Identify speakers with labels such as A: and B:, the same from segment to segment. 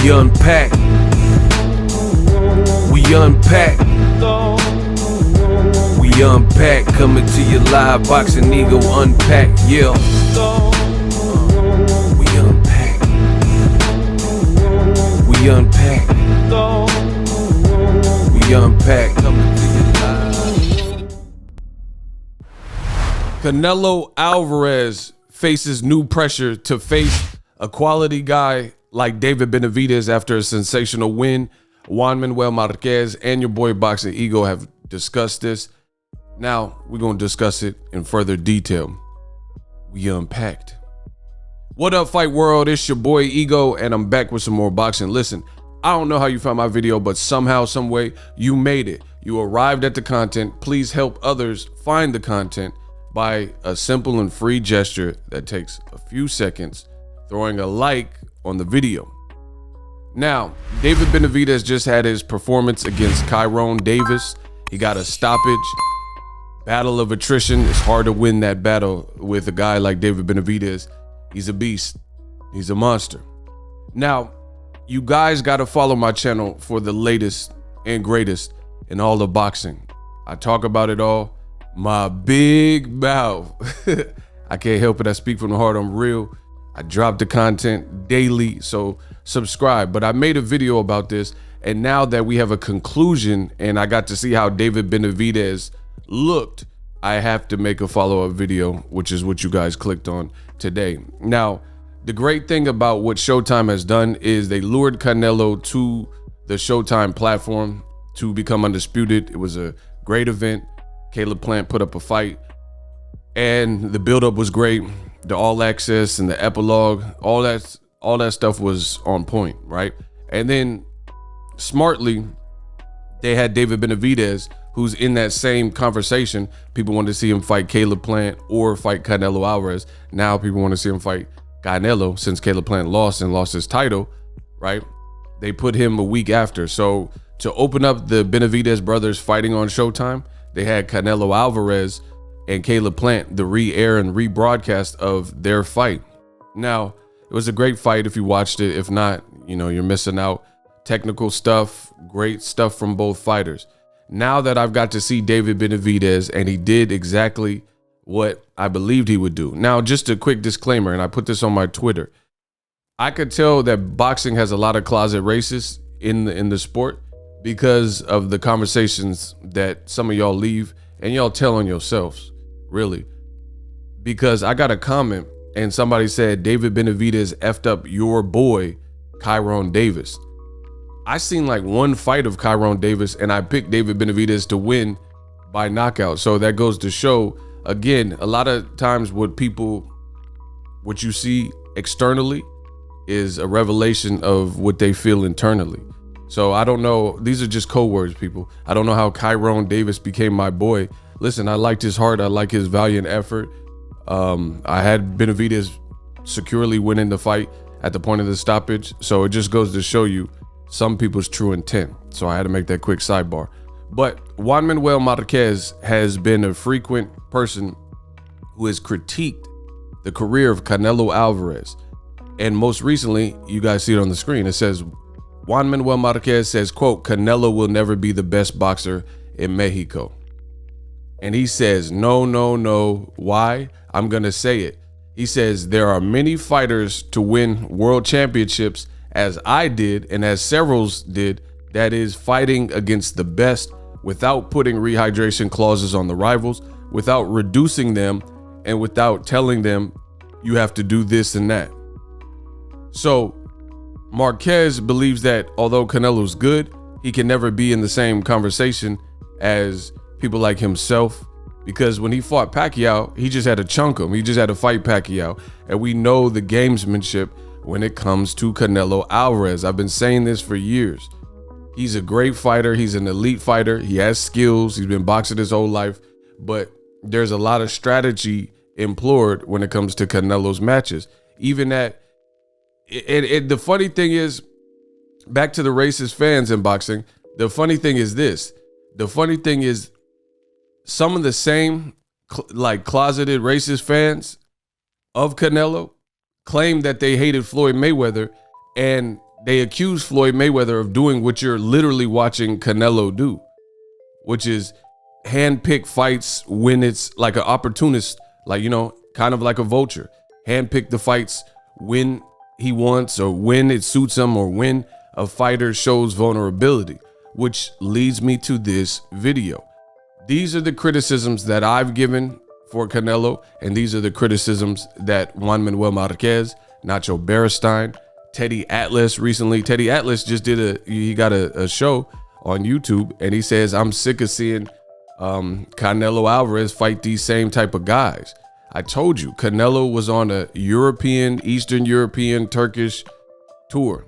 A: We unpack. We unpack. We unpack. Coming to you live. Boxingego Unpacked. Yeah. We unpack. We unpack. We unpack. Coming to you live. Canelo Alvarez faces new pressure to face a quality guy like David Benavidez after a sensational win. Juan Manuel Marquez and your boy Boxingego have discussed this. Now we're going to discuss it in further detail. We unpacked. What up, fight world? It's your boy Ego, and I'm back with some more boxing. Listen, I don't know how you found my video, but somehow, some way, you made it. You arrived at the content. Please help others find the content by a simple and free gesture that takes a few seconds, throwing a like on the video. Now, David Benavidez just had his performance against Kyrone Davis. He got a stoppage. Battle of attrition. It's hard to win that battle with a guy like David Benavidez. He's a beast. He's a monster. Now, you guys got to follow my channel for the latest and greatest in all of boxing. I talk about it all. My big mouth. I can't help it. I speak from the heart. I'm real. I drop the content daily, so subscribe. But I made a video about this, and now that we have a conclusion and I got to see how David Benavidez looked, I have to make a follow-up video, which is what you guys clicked on today. Now, the great thing about what Showtime has done is they lured Canelo to the Showtime platform to become undisputed. It was a great event. Caleb Plant put up a fight, and the buildup was great. The all access and the epilogue, all that stuff was on point, right? And then smartly, they had David Benavidez, who's in that same conversation. People wanted to see him fight Caleb Plant or fight Canelo Alvarez. Now people want to see him fight Canelo, since Caleb Plant lost his title, right? They put him a week after. So to open up the Benavidez brothers fighting on Showtime, they had Canelo Alvarez and Caleb Plant, the re-air and rebroadcast of their fight. Now, it was a great fight if you watched it. If not, you know, you're missing out. Technical stuff, great stuff from both fighters. Now that I've got to see David Benavidez, and he did exactly what I believed he would do. Now, just a quick disclaimer, and I put this on my Twitter. I could tell that boxing has a lot of closet racists in the sport because of the conversations that some of y'all leave and y'all tell on yourselves. Really, because I got a comment and somebody said David Benavidez effed up your boy Kyrone Davis. I seen like one fight of Kyrone Davis, and I picked David Benavidez to win by knockout. So that goes to show, again, a lot of times what you see externally is a revelation of what they feel internally. So I don't know. These are just code words, people. I don't know how Kyrone Davis became my boy. Listen, I liked his heart. I like his valiant effort. I had Benavidez securely winning the fight at the point of the stoppage. So it just goes to show you some people's true intent. So I had to make that quick sidebar. But Juan Manuel Marquez has been a frequent person who has critiqued the career of Canelo Alvarez. And most recently, you guys see it on the screen. It says, Juan Manuel Marquez says, quote, Canelo will never be the best boxer in Mexico. And he says, no, no, no. Why? I'm going to say it. He says, there are many fighters to win world championships, as I did and as several did, that is fighting against the best without putting rehydration clauses on the rivals, without reducing them, and without telling them you have to do this and that. So Marquez believes that although Canelo's good, he can never be in the same conversation as people like himself, because when he fought Pacquiao, he just had to chunk him. He just had to fight Pacquiao. And we know the gamesmanship when it comes to Canelo Alvarez. I've been saying this for years. He's a great fighter. He's an elite fighter. He has skills. He's been boxing his whole life. But there's a lot of strategy employed when it comes to Canelo's matches. Even that, the funny thing is, back to the racist fans in boxing, the funny thing is this. The funny thing is, some of the same like closeted racist fans of Canelo claim that they hated Floyd Mayweather, and they accuse Floyd Mayweather of doing what you're literally watching Canelo do, which is handpick fights when it's like an opportunist, like, you know, kind of like a vulture. Handpick the fights when he wants or when it suits him or when a fighter shows vulnerability, which leads me to this video. These are the criticisms that I've given for Canelo, and these are the criticisms that Juan Manuel Marquez, Nacho Beristain, Teddy Atlas recently. Teddy Atlas just he got a show on YouTube, and he says, I'm sick of seeing Canelo Alvarez fight these same type of guys. I told you, Canelo was on a Eastern European, Turkish tour.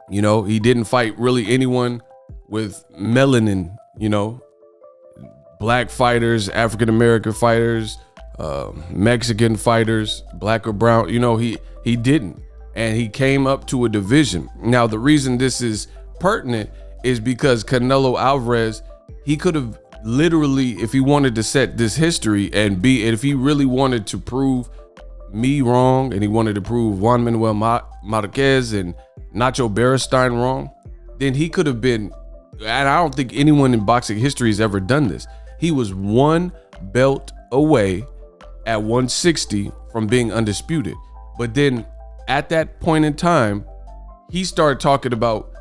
A: You know, he didn't fight really anyone with melanin, you know, black fighters, African-American fighters, Mexican fighters, black or brown, you know, he didn't. And he came up to a division. Now, the reason this is pertinent is because Canelo Alvarez, he could have literally, if he wanted to set this history and if he really wanted to prove me wrong and he wanted to prove Juan Manuel Marquez and Nacho Beristain wrong, then he could have been, and I don't think anyone in boxing history has ever done this. He was one belt away at 160 from being undisputed. But then at that point in time, he started talking about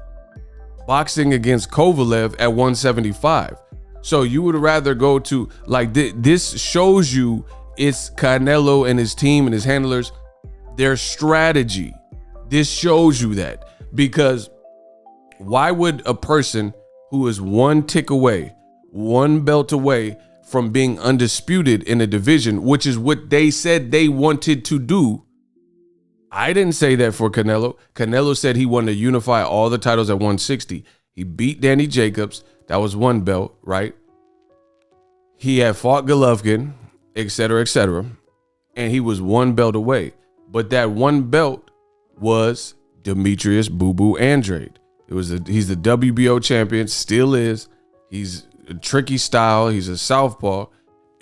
A: boxing against Kovalev at 175. So you would rather go to, like, this shows you it's Canelo and his team and his handlers, their strategy. This shows you that, because why would a person who is one tick away, one belt away from being undisputed in a division, which is what they said they wanted to do? I didn't say that for Canelo. Canelo said he wanted to unify all the titles at 160. He beat Danny Jacobs. That was one belt, right? He had fought Golovkin, et cetera, and he was one belt away. But that one belt was Demetrius Boo Boo Andrade. He's the WBO champion, still is. He's a tricky style. He's a southpaw.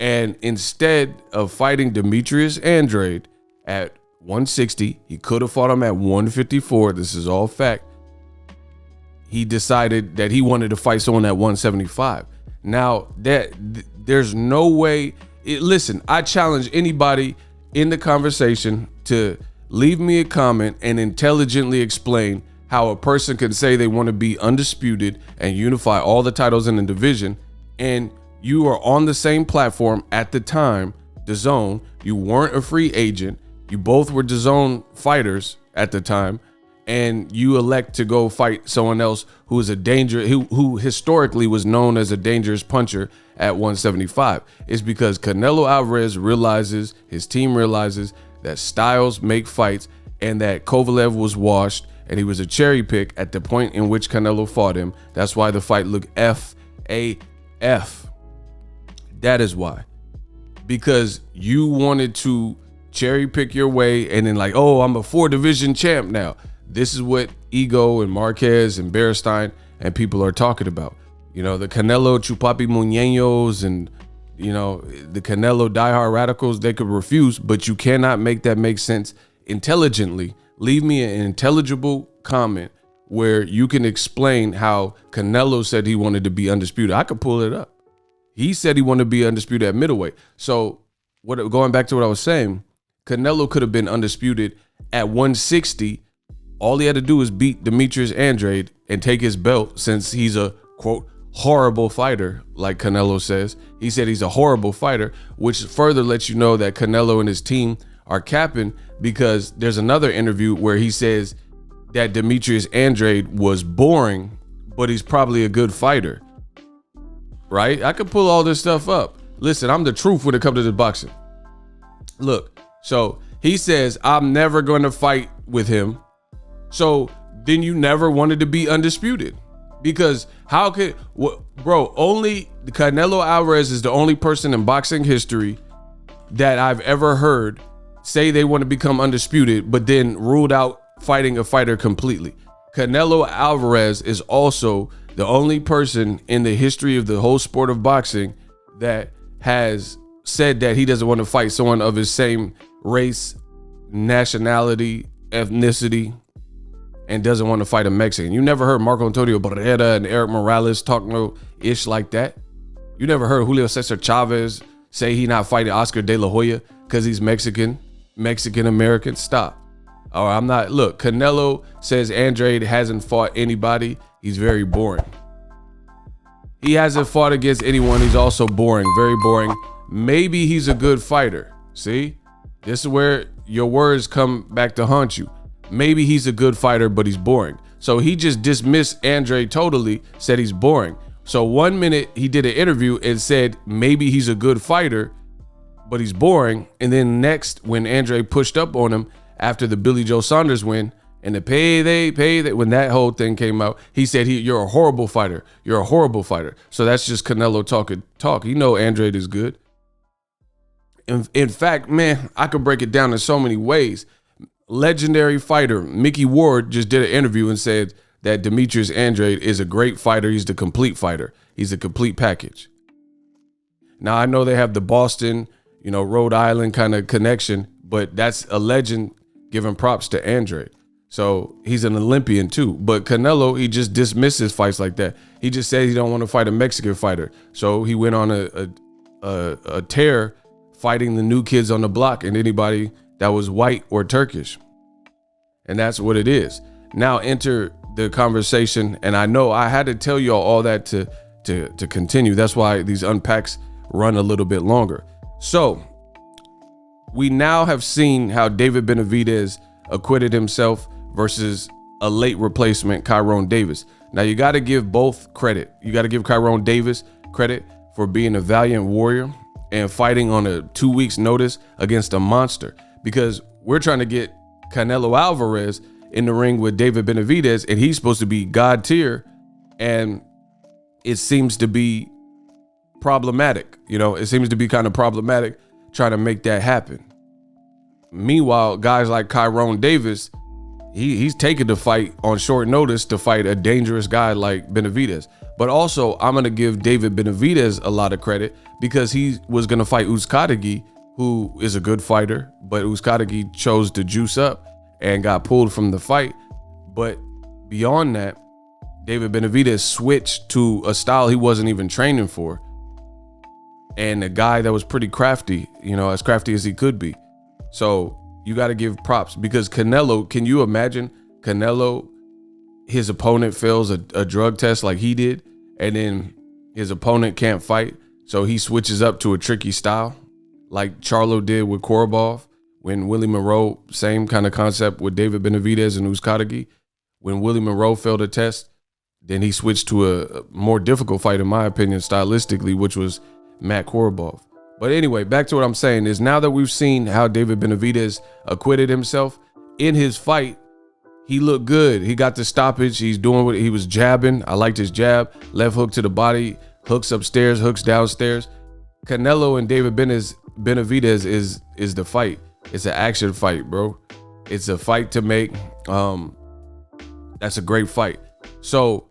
A: And instead of fighting Demetrius Andrade at 160, he could have fought him at 154. This is all fact. He decided that he wanted to fight someone at 175. Now, there's no way. Listen, I challenge anybody in the conversation to leave me a comment and intelligently explain how a person can say they want to be undisputed and unify all the titles in the division, and you are on the same platform at the time, DAZN. You weren't a free agent. You both were DAZN fighters at the time, and you elect to go fight someone else who is a danger, who historically was known as a dangerous puncher at 175. It's because Canelo Alvarez realizes, his team realizes, that styles make fights, and that Kovalev was washed and he was a cherry pick at the point in which Canelo fought him. That's why the fight looked F-A-F. That is why. Because you wanted to cherry pick your way and then, like, oh, I'm a 4-division champ now. This is what Ego and Marquez and Beristain and people are talking about. You know, the Canelo Chupapi Muñeños and, you know, the Canelo diehard radicals, they could refuse, but you cannot make that make sense intelligently. Leave me an intelligible comment where you can explain how Canelo said he wanted to be undisputed. I could pull it up. He said he wanted to be undisputed at middleweight. So going back to what I was saying, Canelo could have been undisputed at 160. All he had to do is beat Demetrius Andrade and take his belt, since he's a, quote, horrible fighter, like Canelo says. He said he's a horrible fighter, which further lets you know that Canelo and his team are capping, because there's another interview where he says that Demetrius Andrade was boring, but he's probably a good fighter. Right? I could pull all this stuff up. Listen, I'm the truth when it comes to this boxing. Look, so he says, I'm never going to fight with him. So then you never wanted to be undisputed, because how could, bro, only Canelo Alvarez is the only person in boxing history that I've ever heard say they want to become undisputed, but then ruled out fighting a fighter completely. Canelo Alvarez is also the only person in the history of the whole sport of boxing that has said that he doesn't want to fight someone of his same race, nationality, ethnicity, and doesn't want to fight a Mexican. You never heard Marco Antonio Barrera and Eric Morales talk no ish like that. You never heard Julio Cesar Chavez say he not fighting Oscar De La Hoya because he's Mexican American. Stop. Or I'm not. Look, Canelo says Andrade hasn't fought anybody. He's very boring. He hasn't fought against anyone. He's also boring, very boring. Maybe he's a good fighter. See, this is where your words come back to haunt you. Maybe he's a good fighter, but he's boring. So he just dismissed Andrade totally, said he's boring. So 1 minute he did an interview and said maybe he's a good fighter, but he's boring. And then next, when Andrade pushed up on him after the Billy Joe Saunders win and the pay, when that whole thing came out, he said you're a horrible fighter. You're a horrible fighter. So that's just Canelo talk. You know Andrade is good. In fact, man, I could break it down in so many ways. Legendary fighter Mickey Ward just did an interview and said that Demetrius Andrade is a great fighter. He's the complete fighter. He's a complete package. Now, I know they have the Boston, Rhode Island kind of connection, but that's a legend giving props to Andrade. So he's an Olympian too. But Canelo, he just dismisses fights like that. He just says he don't want to fight a Mexican fighter. So he went on a tear fighting the new kids on the block and anybody that was white or Turkish. And that's what it is. Now enter the conversation. And I know I had to tell y'all all that to continue. That's why these unpacks run a little bit longer. So we now have seen how David Benavidez acquitted himself versus a late replacement, Kyrone Davis. Now you got to give both credit. You got to give Kyrone Davis credit for being a valiant warrior and fighting on a 2 weeks notice against a monster, because we're trying to get Canelo Alvarez in the ring with David Benavidez, and he's supposed to be God tier, and it seems to be problematic. It seems to be kind of problematic trying to make that happen. Meanwhile, guys like Kyrone Davis, he's taking the fight on short notice to fight a dangerous guy like Benavidez. But also, I'm going to give David Benavidez a lot of credit because he was going to fight Uzcategui, who is a good fighter, but Uzcategui chose to juice up and got pulled from the fight. But beyond that, David Benavidez switched to a style he wasn't even training for. And a guy that was pretty crafty, as crafty as he could be. So you got to give props because Canelo, can you imagine Canelo, his opponent fails a drug test like he did, and then his opponent can't fight. So he switches up to a tricky style like Charlo did with Korobov. When Willie Monroe, same kind of concept with David Benavidez and Uzcategui. When Willie Monroe failed a test, then he switched to a more difficult fight, in my opinion, stylistically, which was Matt Korobov. But anyway, back to what I'm saying is now that we've seen how David Benavidez acquitted himself in his fight, he looked good. He got the stoppage. He's doing what he was jabbing. I liked his jab, left hook to the body, hooks upstairs, hooks downstairs. Canelo and David Benavidez is the fight. It's an action fight, bro. It's a fight to make. That's a great fight. So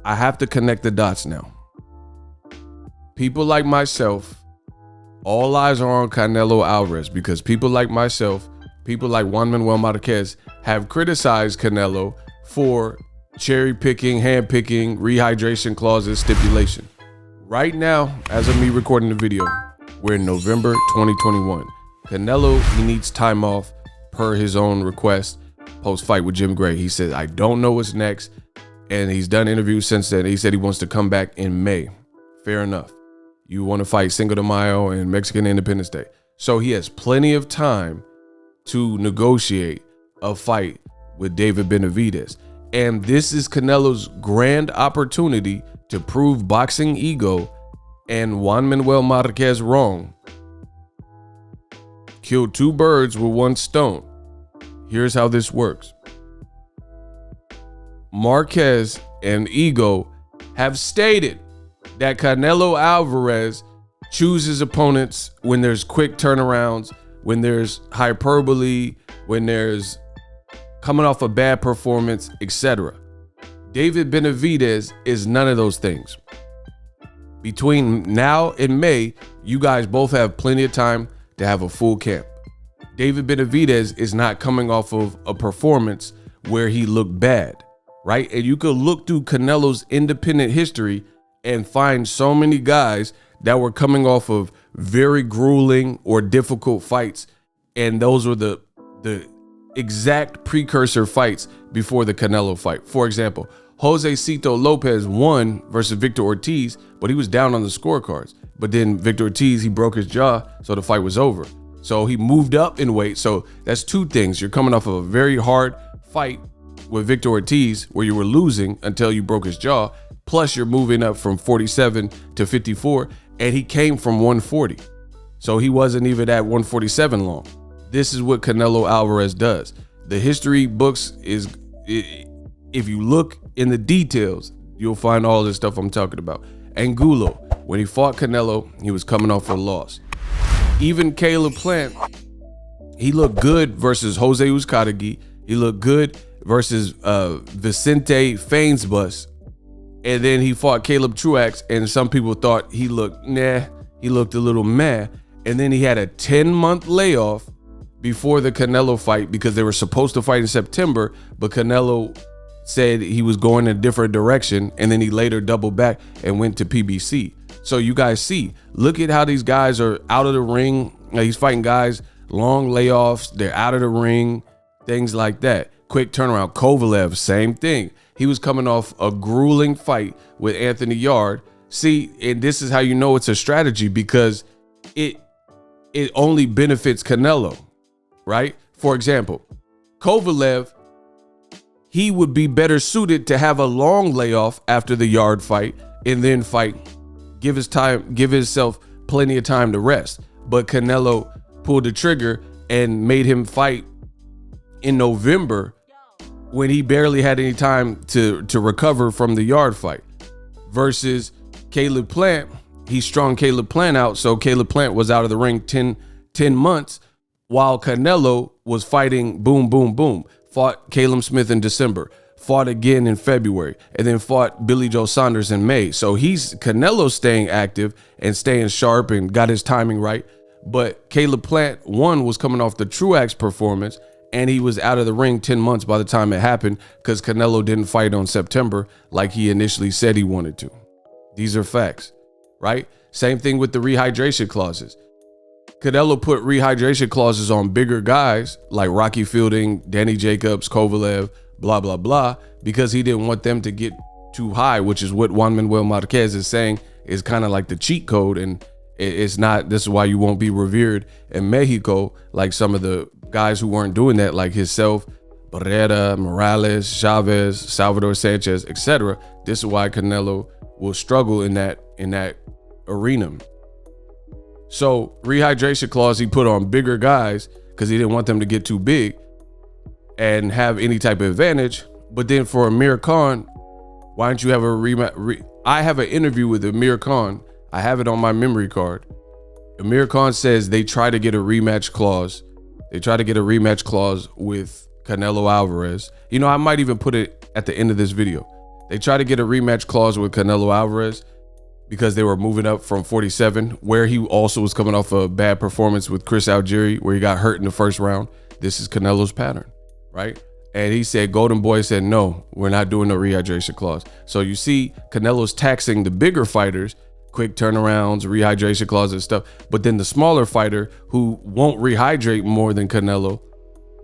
A: I have to connect the dots now. People like myself, all eyes are on Canelo Alvarez because people like myself, people like Juan Manuel Marquez have criticized Canelo for cherry picking, hand picking, rehydration clauses, stipulation. Right now, as of me recording the video, we're in November 2021. Canelo, he needs time off per his own request post-fight with Jim Gray. He said, I don't know what's next. And he's done interviews since then. He said he wants to come back in May. Fair enough. You want to fight Cinco de Mayo and Mexican Independence Day. So he has plenty of time to negotiate a fight with David Benavidez. And this is Canelo's grand opportunity to prove Boxingego and Juan Manuel Marquez wrong. Kill two birds with one stone. Here's how this works. Marquez and Ego have stated that Canelo Alvarez chooses opponents when there's quick turnarounds, when there's hyperbole, when there's coming off a bad performance, etc. David Benavidez is none of those things. Between now and May, you guys both have plenty of time to have a full camp. David Benavidez is not coming off of a performance where he looked bad, right? And you could look through Canelo's independent history and find so many guys that were coming off of very grueling or difficult fights, and those were the exact precursor fights before the Canelo fight. For example, Jose Cito Lopez won versus Victor Ortiz, but he was down on the scorecards. But then Victor Ortiz, he broke his jaw, so the fight was over. So he moved up in weight. So that's two things. You're coming off of a very hard fight with Victor Ortiz where you were losing until you broke his jaw. Plus you're moving up from 47 to 54, and he came from 140. So he wasn't even at 147 long. This is what Canelo Alvarez does. The history books is, if you look in the details, you'll find all this stuff I'm talking about. Angulo, when he fought Canelo, he was coming off a loss. Even Caleb Plant, he looked good versus Jose Uzcategui. He looked good versus Vicente Fainsbus. And then he fought Caleb Truax, and some people thought he looked he looked a little meh. And then he had a 10-month layoff before the Canelo fight because they were supposed to fight in September, but Canelo said he was going in a different direction, and then he later doubled back and went to PBC. So you guys see, look at how these guys are out of the ring. He's fighting guys, long layoffs, they're out of the ring, things like that. Quick turnaround. Kovalev, same thing. He was coming off a grueling fight with Anthony Yard. See, and this is how you know it's a strategy, because it only benefits Canelo, right? For example, Kovalev, he would be better suited to have a long layoff after the Yard fight and then fight, give himself plenty of time to rest. But Canelo pulled the trigger and made him fight in November when he barely had any time to recover from the Yard fight. Versus Caleb Plant, he strung Caleb Plant out, so Caleb Plant was out of the ring 10 months while Canelo was fighting boom, boom, boom. Fought Caleb Smith in December, fought again in February, and then fought Billy Joe Saunders in May. So Canelo's staying active and staying sharp and got his timing right. But Caleb Plant, one, was coming off the Truax performance, and he was out of the ring 10 months by the time it happened because Canelo didn't fight on September like he initially said he wanted to. These are facts, right? Same thing with the rehydration clauses. Canelo put rehydration clauses on bigger guys like Rocky Fielding, Danny Jacobs, Kovalev, blah, blah, blah, because he didn't want them to get too high, which is what Juan Manuel Marquez is saying is kind of like the cheat code. And it's not, this is why you won't be revered in Mexico like some of the guys who weren't doing that, like himself, Barrera, Morales, Chavez, Salvador Sanchez, etc. This is why Canelo will struggle in that arena. So rehydration clause he put on bigger guys because he didn't want them to get too big and have any type of advantage. But then for Amir Khan, why don't you have a rematch? I have an interview with Amir Khan. I have it on my memory card. Amir Khan says they try to get a rematch clause. They try to get a rematch clause with Canelo Alvarez. You know, I might even put it at the end of this video. They try to get a rematch clause with Canelo Alvarez because they were moving up from 47, where he also was coming off a bad performance with Chris Algieri, where he got hurt in the first round. This is Canelo's pattern, right? And he said, Golden Boy said, no, we're not doing no rehydration clause. So you see Canelo's taxing the bigger fighters, quick turnarounds, rehydration clause and stuff. But then the smaller fighter who won't rehydrate more than Canelo,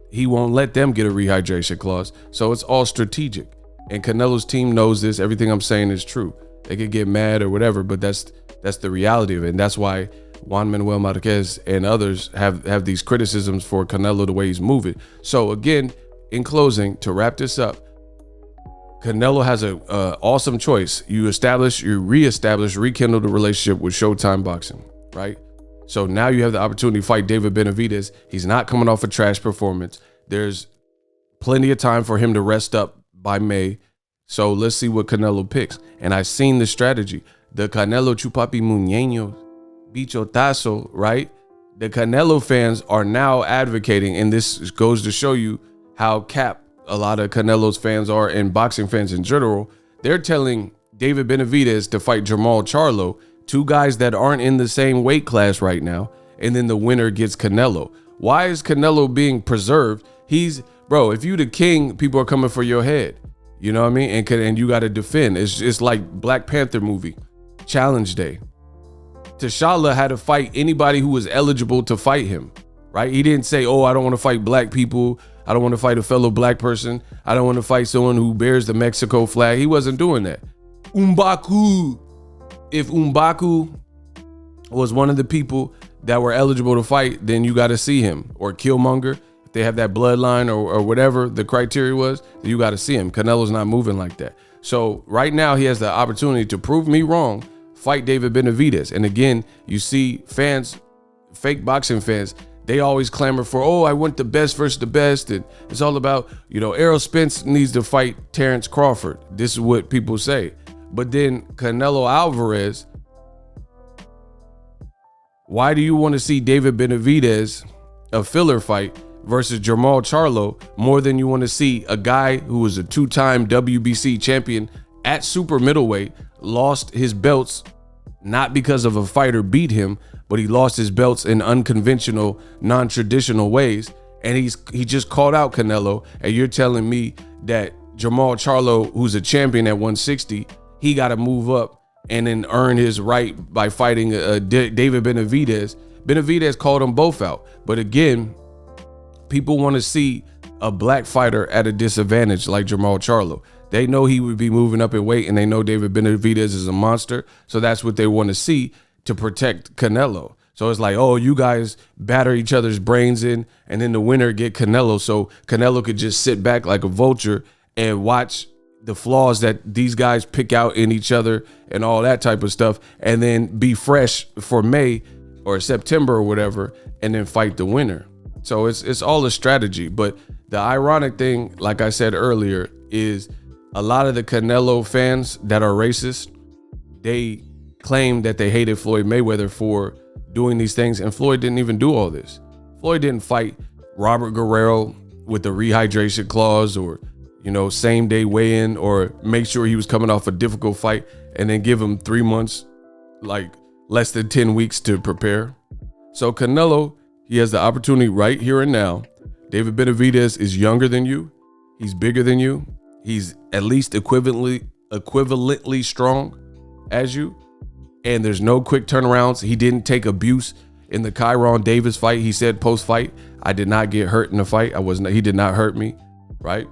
A: he won't let them get a rehydration clause. So it's all strategic. And Canelo's team knows this. Everything I'm saying is true. They could get mad or whatever, but that's the reality of it. And that's why Juan Manuel Marquez and others have these criticisms for Canelo, the way he's moving. So again, in closing, to wrap this up, Canelo has a awesome choice. You reestablish, rekindle the relationship with Showtime Boxing, right? So now you have the opportunity to fight David Benavidez. He's not coming off a trash performance. There's plenty of time for him to rest up by May. So let's see what Canelo picks. And I've seen the strategy. The Canelo Chupapi Muñeños, Bichotazo, right? The Canelo fans are now advocating, and this goes to show you how capped a lot of Canelo's fans are, and boxing fans in general. They're telling David Benavidez to fight Jamal Charlo, two guys that aren't in the same weight class right now, and then the winner gets Canelo. Why is Canelo being preserved? Bro, if you the king, people are coming for your head. You know what I mean? And you got to defend. It's like Black Panther movie, Challenge Day. T'Challa had to fight anybody who was eligible to fight him, right? He didn't say, oh, I don't want to fight black people. I don't want to fight a fellow black person. I don't want to fight someone who bears the Mexico flag. He wasn't doing that. M'Baku. If M'Baku was one of the people that were eligible to fight, then you got to see him. Or Killmonger, if they have that bloodline or whatever the criteria was, then you got to see him. Canelo's not moving like that. So right now he has the opportunity to prove me wrong, fight David Benavidez. And again, you see fans, fake boxing fans, they always clamor for, oh, I want the best versus the best. And it's all about, Errol Spence needs to fight Terrence Crawford. This is what people say. But then Canelo Alvarez, why do you want to see David Benavidez, a filler fight, versus Jermall Charlo more than you want to see a guy who was a two-time WBC champion at super middleweight, lost his belts not because of a fighter beat him, but he lost his belts in unconventional, non-traditional ways. And he just called out Canelo, and you're telling me that Jermall Charlo, who's a champion at 160, he got to move up and then earn his right by fighting David Benavidez. Benavidez called them both out. But again, people want to see a black fighter at a disadvantage like Jermall Charlo. They know he would be moving up in weight, and they know David Benavidez is a monster. So that's what they want to see to protect Canelo. So it's like, oh, you guys batter each other's brains in, and then the winner get Canelo. So Canelo could just sit back like a vulture and watch the flaws that these guys pick out in each other and all that type of stuff, and then be fresh for May or September or whatever, and then fight the winner. So it's all a strategy. But the ironic thing, like I said earlier, is a lot of the Canelo fans that are racist, they claim that they hated Floyd Mayweather for doing these things, and Floyd didn't even do all this. Floyd didn't fight Robert Guerrero with the rehydration clause, or same day weigh-in, or make sure he was coming off a difficult fight and then give him 3 months, like less than 10 weeks to prepare. So Canelo, he has the opportunity right here and now. David Benavidez is younger than you. He's bigger than you. He's at least equivalently strong as you. And there's no quick turnarounds. He didn't take abuse in the Kyron Davis fight. He said post-fight, I did not get hurt in the fight. He did not hurt me, right?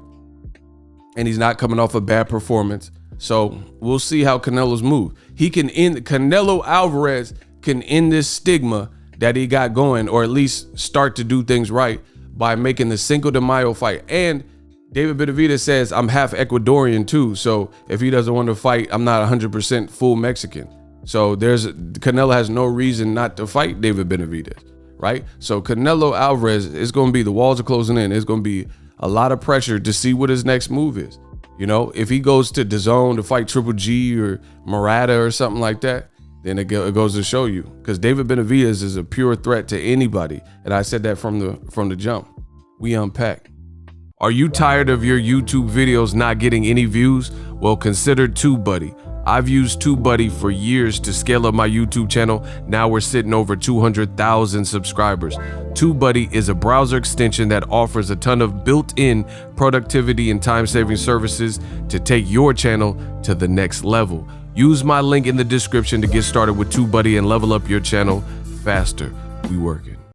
A: And he's not coming off a bad performance. So we'll see how Canelo's move. Canelo Alvarez can end this stigma that he got going, or at least start to do things right by making the Cinco de Mayo fight. And David Benavidez says, I'm half Ecuadorian too. So if he doesn't want to fight, I'm not 100% full Mexican. So Canelo has no reason not to fight David Benavidez, right? So Canelo Alvarez, it's going to be, the walls are closing in. It's going to be a lot of pressure to see what his next move is. If he goes to DAZN to fight Triple G or Murata or something like that, then it goes to show you, because David Benavidez is a pure threat to anybody. And I said that from the jump. We unpack. Are you tired of your YouTube videos not getting any views? Well, consider TubeBuddy. I've used TubeBuddy for years to scale up my YouTube channel. Now we're sitting over 200,000 subscribers. TubeBuddy is a browser extension that offers a ton of built-in productivity and time-saving services to take your channel to the next level. Use my link in the description to get started with TubeBuddy and level up your channel faster. We working.